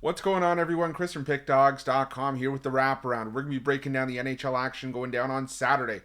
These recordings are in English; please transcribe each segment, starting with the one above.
What's going on, everyone? Chris from Pickdawgz.com here with the Wraparound. We're going to be breaking down the NHL action going down on Saturday,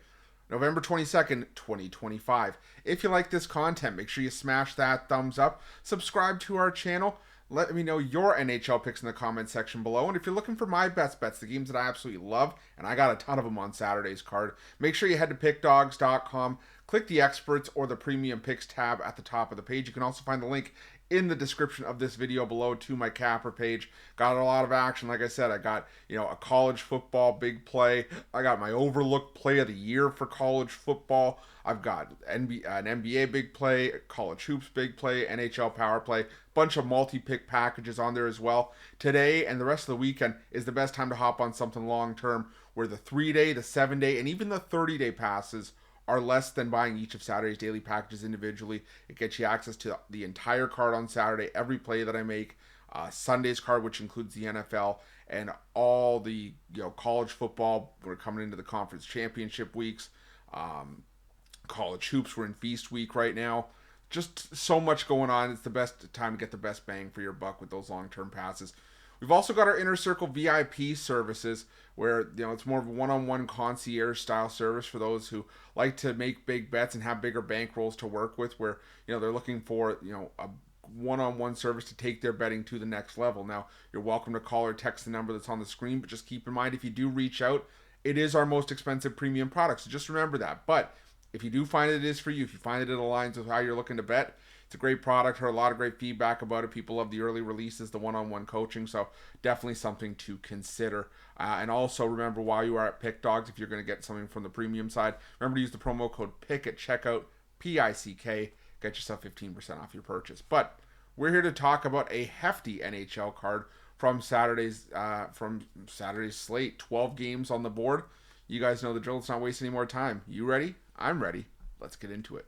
November 22nd, 2025. If you like this content, make sure you smash that thumbs up, subscribe to our channel, let me know your NHL picks in the comment section below. And if you're looking for my best bets, the games that I absolutely love, and I got a ton of them on Saturday's card, make sure you head to Pickdawgz.com, click the experts or the premium picks tab at the top of the page. You can also find the link in the description of this video below to my capper page. Got a lot of action. Like I said, I got, a college football big play. I got my overlooked play of the year for college football. I've got an NBA big play, college hoops big play, NHL power play, bunch of multi-pick packages on there as well. Today and the rest of the weekend is the best time to hop on something long-term where the 3-day, the 7-day, and even the 30-day passes are less than buying each of Saturday's daily packages individually. It gets you access to the entire card on Saturday, every play that I make, Sunday's card, which includes the NFL, and all the college football. We're coming into the conference championship weeks. College hoops, we're in feast week right now. Just so much going on. It's the best time to get the best bang for your buck with those long-term passes. We've also got our Inner Circle VIP services where, it's more of a one-on-one concierge style service for those who like to make big bets and have bigger bankrolls to work with, where, they're looking for, a one-on-one service to take their betting to the next level. Now, you're welcome to call or text the number that's on the screen, but just keep in mind, if you do reach out, it is our most expensive premium product. So just remember that. But if you do find it is for you, if you find it aligns with how you're looking to bet, it's a great product. Heard a lot of great feedback about it. People love the early releases, the one-on-one coaching. So definitely something to consider. And also remember, while you are at Pickdawgz, if you're going to get something from the premium side, remember to use the promo code PICK at checkout, PICK. Get yourself 15% off your purchase. But we're here to talk about a hefty NHL card from Saturday's slate. 12 games on the board. You guys know the drill. Let's not waste any more time. You ready? I'm ready. Let's get into it.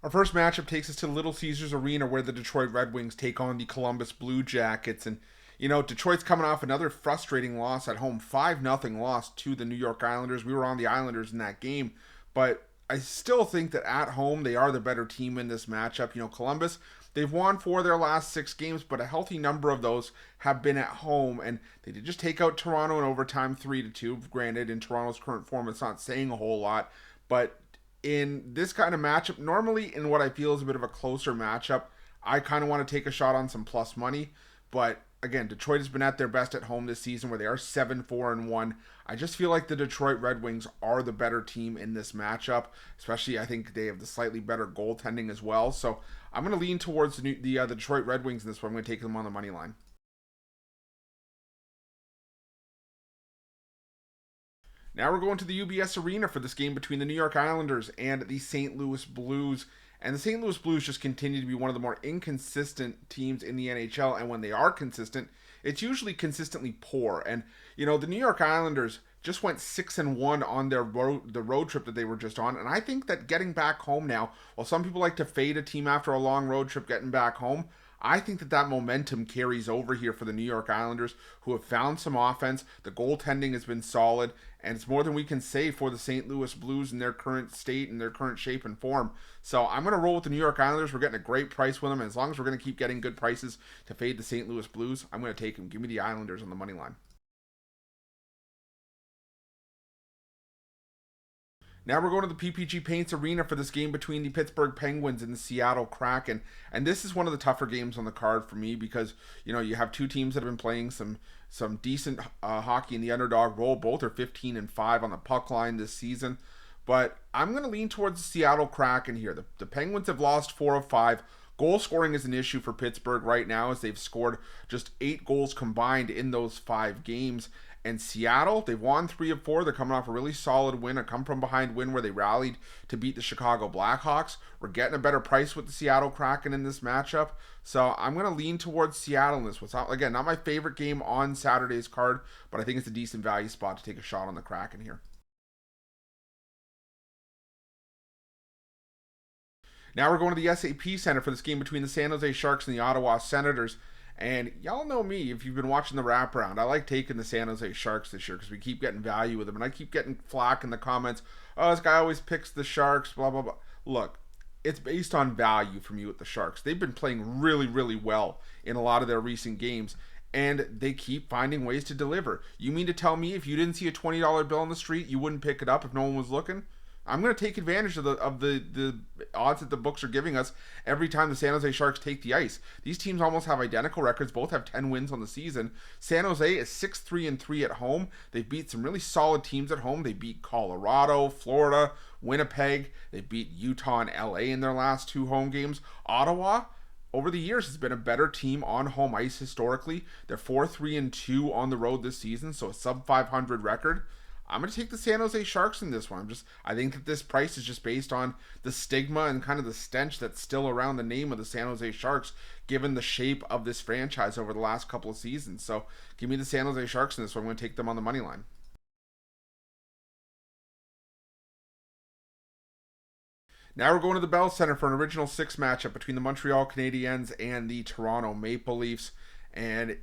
Our first matchup takes us to Little Caesars Arena, where the Detroit Red Wings take on the Columbus Blue Jackets. And, Detroit's coming off another frustrating loss at home, 5-0 loss to the New York Islanders. We were on the Islanders in that game, but I still think that at home they are the better team in this matchup. Columbus, they've won 4 of their last 6 games, but a healthy number of those have been at home, and they did just take out Toronto in overtime 3-2. Granted, in Toronto's current form, it's not saying a whole lot, but in this kind of matchup, normally in what I feel is a bit of a closer matchup, I kind of want to take a shot on some plus money. But again, Detroit has been at their best at home this season, where they are 7-4-1. I just feel like the Detroit Red Wings are the better team in this matchup. Especially, I think they have the slightly better goaltending as well. So I'm going to lean towards the Detroit Red Wings in this one. I'm going to take them on the money line. Now we're going to the UBS Arena for this game between the New York Islanders and the St. Louis Blues. And the St. Louis Blues just continue to be one of the more inconsistent teams in the NHL. And when they are consistent, it's usually consistently poor. And, the New York Islanders just went 6-1 on the road trip that they were just on. And I think that getting back home now, while some people like to fade a team after a long road trip getting back home, I think that momentum carries over here for the New York Islanders, who have found some offense. The goaltending has been solid, and it's more than we can say for the St. Louis Blues in their current state and their current shape and form. So I'm going to roll with the New York Islanders. We're getting a great price with them, and as long as we're going to keep getting good prices to fade the St. Louis Blues, I'm going to take them. Give me the Islanders on the money line. Now we're going to the PPG Paints Arena for this game between the Pittsburgh Penguins and the Seattle Kraken. And this is one of the tougher games on the card for me because, you have two teams that have been playing some decent hockey in the underdog role. Both are 15-5 on the puck line this season. But I'm going to lean towards the Seattle Kraken here. The Penguins have lost 4 of 5. Goal scoring is an issue for Pittsburgh right now, as they've scored just 8 goals combined in those 5 games. And Seattle, they've won 3 of 4. They're coming off a really solid win, a come-from-behind win where they rallied to beat the Chicago Blackhawks. We're getting a better price with the Seattle Kraken in this matchup. So I'm going to lean towards Seattle in this one. Again, not my favorite game on Saturday's card, but I think it's a decent value spot to take a shot on the Kraken here. Now we're going to the SAP Center for this game between the San Jose Sharks and the Ottawa Senators. And y'all know me, if you've been watching the wraparound, I like taking the San Jose Sharks this year because we keep getting value with them. And I keep getting flack in the comments. Oh, this guy always picks the Sharks, blah, blah, blah. Look, it's based on value for me with the Sharks. They've been playing really, really well in a lot of their recent games, and they keep finding ways to deliver. You mean to tell me if you didn't see a $20 bill on the street, you wouldn't pick it up if no one was looking? I'm going to take advantage of the odds that the books are giving us every time the San Jose Sharks take the ice. These teams almost have identical records. Both have 10 wins on the season. San Jose is 6-3-3 at home. They beat some really solid teams at home. They beat Colorado, Florida, Winnipeg. They beat Utah and LA in their last 2 home games. Ottawa, over the years, has been a better team on home ice historically. They're 4-3-2 on the road this season, so a sub 500 record. I'm going to take the San Jose Sharks in this one. I think that this price is just based on the stigma and kind of the stench that's still around the name of the San Jose Sharks, given the shape of this franchise over the last couple of seasons. So give me the San Jose Sharks in this one. I'm going to take them on the money line. Now we're going to the Bell Center for an original 6 matchup between the Montreal Canadiens and the Toronto Maple Leafs. And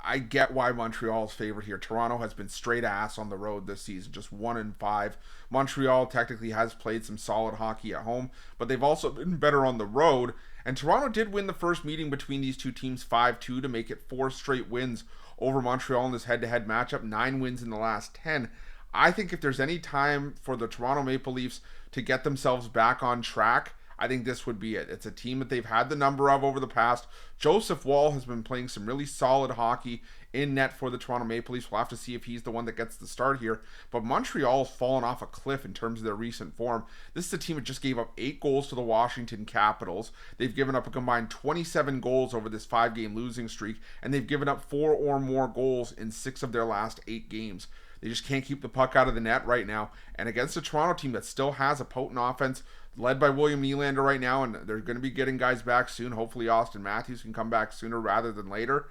I get why Montreal's favorite here. Toronto has been straight ass on the road this season, just 1-5. Montreal technically has played some solid hockey at home, but they've also been better on the road. And Toronto did win the first meeting between these two teams 5-2 to make it 4 straight wins over Montreal in this head-to-head matchup, 9 wins in the last 10. I think if there's any time for the Toronto Maple Leafs to get themselves back on track, I think this would be it. It's a team that they've had the number of over the past. Joseph Woll has been playing some really solid hockey in net for the Toronto Maple Leafs. We'll have to see if he's the one that gets the start here. But Montreal's fallen off a cliff in terms of their recent form. This is a team that just gave up 8 goals to the Washington Capitals. They've given up a combined 27 goals over this 5-game losing streak, and they've given up 4 or more goals in 6 of their last 8 games. They just can't keep the puck out of the net right now. And against a Toronto team that still has a potent offense, led by William Nylander right now, and they're going to be getting guys back soon. Hopefully Austin Matthews can come back sooner rather than later.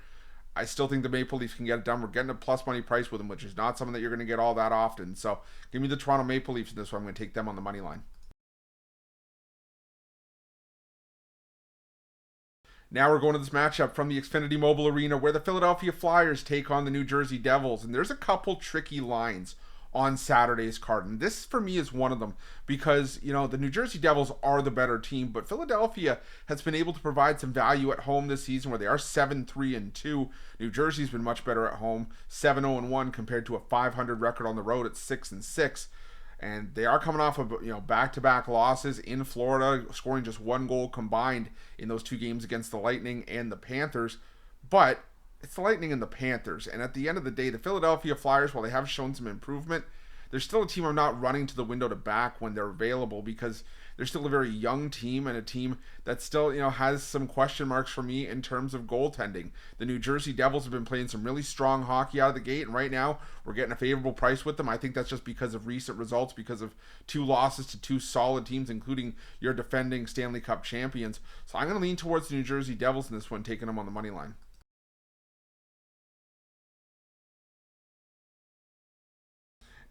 I still think the Maple Leafs can get it done. We're getting a plus money price with them, which is not something that you're going to get all that often. So give me the Toronto Maple Leafs in this one. I'm going to take them on the money line. Now we're going to this matchup from the Xfinity Mobile Arena where the Philadelphia Flyers take on the New Jersey Devils. And there's a couple tricky lines on Saturday's card. And this, for me, is one of them because, the New Jersey Devils are the better team, but Philadelphia has been able to provide some value at home this season where they are 7-3-2. New Jersey's been much better at home, 7-0-1 compared to a 500 record on the road at 6-6. And they are coming off of back-to-back losses in Florida, scoring just 1 goal combined in those 2 games against the Lightning and the Panthers. But it's the Lightning and the Panthers. And at the end of the day, the Philadelphia Flyers, while they have shown some improvement, they're still a team I'm not running to the window to back when they're available because they're still a very young team and a team that still, has some question marks for me in terms of goaltending. The New Jersey Devils have been playing some really strong hockey out of the gate, and right now we're getting a favorable price with them. I think that's just because of recent results, because of 2 losses to 2 solid teams, including your defending Stanley Cup champions. So I'm going to lean towards the New Jersey Devils in this one, taking them on the money line.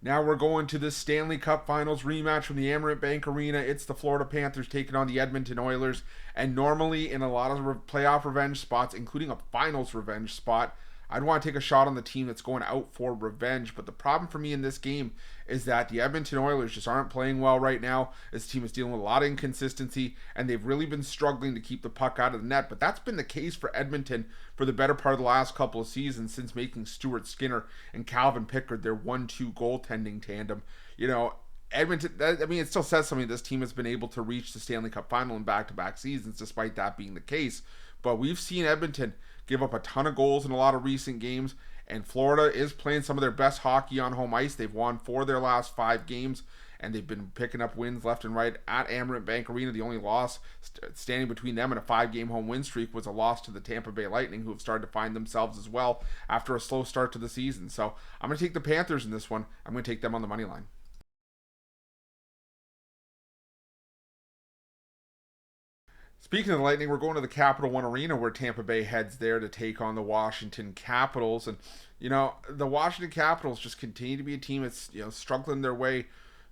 Now we're going to the Stanley Cup Finals rematch from the Amerant Bank Arena. It's the Florida Panthers taking on the Edmonton Oilers. And normally in a lot of playoff revenge spots, including a finals revenge spot, I'd want to take a shot on the team that's going out for revenge. But the problem for me in this game is that the Edmonton Oilers just aren't playing well right now. This team is dealing with a lot of inconsistency, and they've really been struggling to keep the puck out of the net. But that's been the case for Edmonton for the better part of the last couple of seasons since making Stuart Skinner and Calvin Pickard their 1-2 goaltending tandem. Edmonton, it still says something. This team has been able to reach the Stanley Cup final in back-to-back seasons despite that being the case. But we've seen Edmonton give up a ton of goals in a lot of recent games, and Florida is playing some of their best hockey on home ice. They've won 4 of their last 5 games, and they've been picking up wins left and right at Amerant Bank Arena. The only loss standing between them and a 5-game home win streak was a loss to the Tampa Bay Lightning, who have started to find themselves as well after a slow start to the season. So I'm going to take the Panthers in this one. I'm going to take them on the money line. Speaking of the Lightning, we're going to the Capital One Arena where Tampa Bay heads there to take on the Washington Capitals. And, the Washington Capitals just continue to be a team that's, struggling their way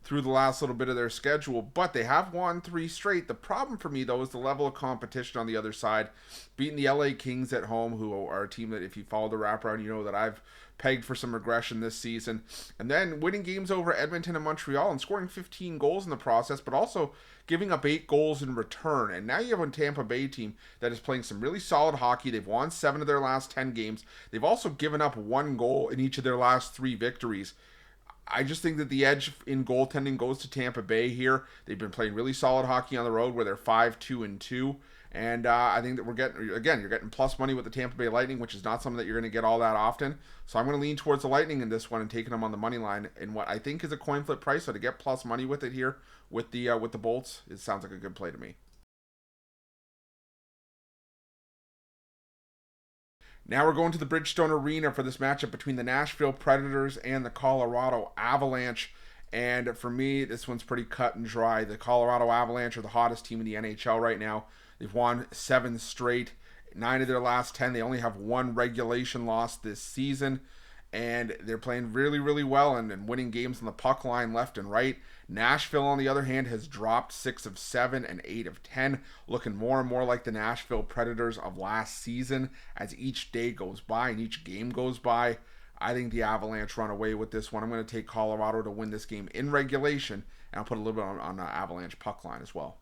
through the last little bit of their schedule, but they have won 3 straight. The problem for me, though, is the level of competition on the other side. Beating the LA Kings at home, who are a team that, if you follow the wraparound, you know that I've pegged for some regression this season. And then winning games over Edmonton and Montreal and scoring 15 goals in the process, but also giving up 8 goals in return. And now you have a Tampa Bay team that is playing some really solid hockey. They've won 7 of their last 10 games. They've also given up 1 goal in each of their last 3 victories. I just think that the edge in goaltending goes to Tampa Bay here. They've been playing really solid hockey on the road where they're 5-2-2. And I think that we're getting, again, you're getting plus money with the Tampa Bay Lightning, which is not something that you're going to get all that often. So I'm going to lean towards the Lightning in this one and taking them on the money line in what I think is a coin flip price. So to get plus money with it here with the Bolts, it sounds like a good play to me. Now we're going to the Bridgestone Arena for this matchup between the Nashville Predators and the Colorado Avalanche. And for me, this one's pretty cut and dry. The Colorado Avalanche are the hottest team in the NHL right now. They've won 7 straight, 9 of their last 10. They only have 1 regulation loss this season. And they're playing really, really well and winning games on the puck line left and right. Nashville, on the other hand, has dropped 6 of 7 and 8 of 10, looking more and more like the Nashville Predators of last season as each day goes by and each game goes by. I think the Avalanche run away with this one. I'm going to take Colorado to win this game in regulation, and I'll put a little bit on the Avalanche puck line as well.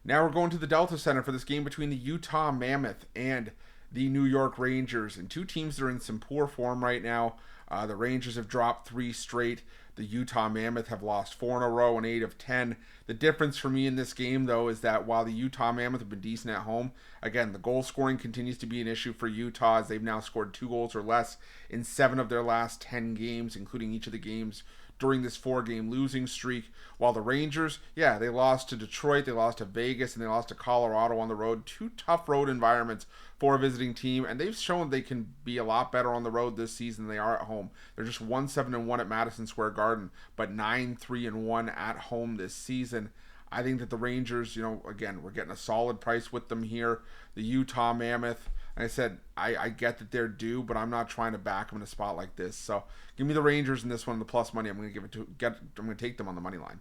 Now we're going to the Delta Center for this game between the Utah Mammoth and the New York Rangers. And 2 teams that are in some poor form right now. The Rangers have dropped 3 straight. The Utah Mammoth have lost 4 in a row and 8 of 10. The difference for me in this game, though, is that while the Utah Mammoth have been decent at home, again, the goal scoring continues to be an issue for Utah as they've now scored 2 goals or less in 7 of their last 10 games, including each of the games during this 4-game losing streak. While the Rangers, they lost to Detroit, they lost to Vegas, and they lost to Colorado on the road. 2 tough road environments for a visiting team, and they've shown they can be a lot better on the road this season than they are at home. They're just 1-7-1 at Madison Square Garden, but 9-3-1 at home this season. I think that the Rangers, again, we're getting a solid price with them here. The Utah Mammoth, like I said, I get that they're due, but I'm not trying to back them in a spot like this. So give me the Rangers in this one, the plus money. I'm going to take them on the money line.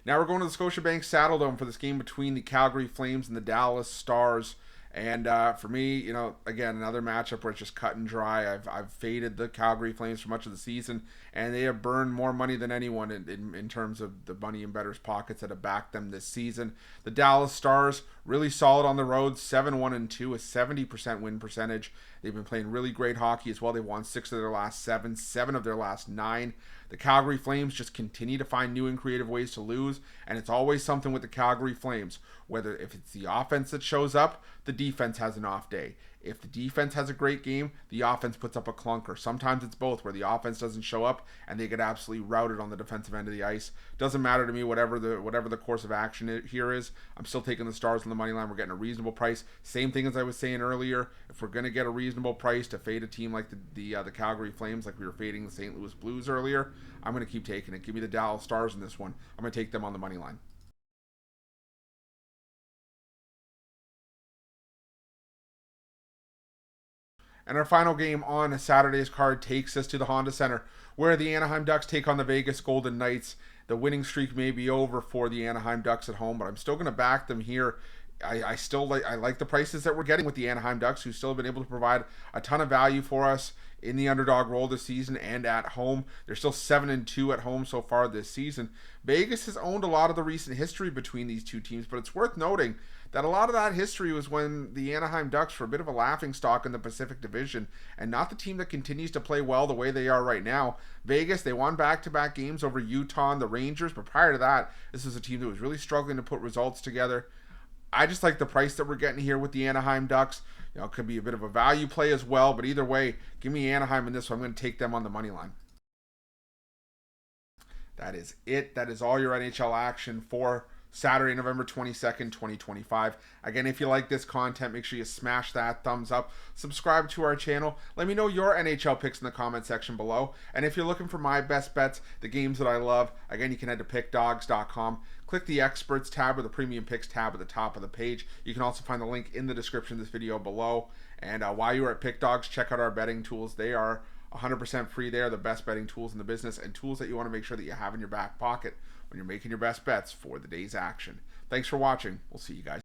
Now we're going to the Scotiabank Saddledome for this game between the Calgary Flames and the Dallas Stars. And for me, again, another matchup where it's just cut and dry. I've faded the Calgary Flames for much of the season, and they have burned more money than anyone in terms of the money in bettors' pockets that have backed them this season. The Dallas Stars, really solid on the road, 7-1-2, a 70% win percentage. They've been playing really great hockey as well. They've won 6 of their last 7, 7 of their last 9. The Calgary Flames just continue to find new and creative ways to lose, and it's always something with the Calgary Flames. Whether if it's the offense that shows up, the defense has an off day. If the defense has a great game, the offense puts up a clunker. Sometimes it's both, where the offense doesn't show up and they get absolutely routed on the defensive end of the ice. Doesn't matter to me, whatever the course of action here is. I'm still taking the Stars on the money line. We're getting a reasonable price. Same thing as I was saying earlier. If we're going to get a reasonable price to fade a team like the Calgary Flames, like we were fading the St. Louis Blues earlier, I'm going to keep taking it. Give me the Dallas Stars in this one. I'm going to take them on the money line. And our final game on Saturday's card takes us to the Honda Center, where the Anaheim Ducks take on the Vegas Golden Knights. The winning streak may be over for the Anaheim Ducks at home, but I'm still going to back them here. I like the prices that we're getting with the Anaheim Ducks, who still have been able to provide a ton of value for us in the underdog role this season and at home. They're still 7-2 at home so far this season. Vegas has owned a lot of the recent history between these two teams, but it's worth noting that a lot of that history was when the Anaheim Ducks were a bit of a laughingstock in the Pacific Division and not the team that continues to play well the way they are right now. Vegas, they won back-to-back games over Utah and the Rangers, but prior to that, this was a team that was really struggling to put results together. I just like the price that we're getting here with the Anaheim Ducks. It could be a bit of a value play as well, but either way, give me Anaheim in this one. I'm going to take them on the money line. That is it. That is all your NHL action for Saturday, November 22nd, 2025. Again, if you like this content, make sure you smash that thumbs up. Subscribe to our channel. Let me know your NHL picks in the comment section below. And if you're looking for my best bets, the games that I love, again, you can head to Pickdawgz.com. Click the Experts tab or the Premium Picks tab at the top of the page. You can also find the link in the description of this video below. And while you're at Pickdawgz, check out our betting tools. They are 100% free. They are the best betting tools in the business and tools that you want to make sure that you have in your back pocket when you're making your best bets for the day's action. Thanks for watching. We'll see you guys.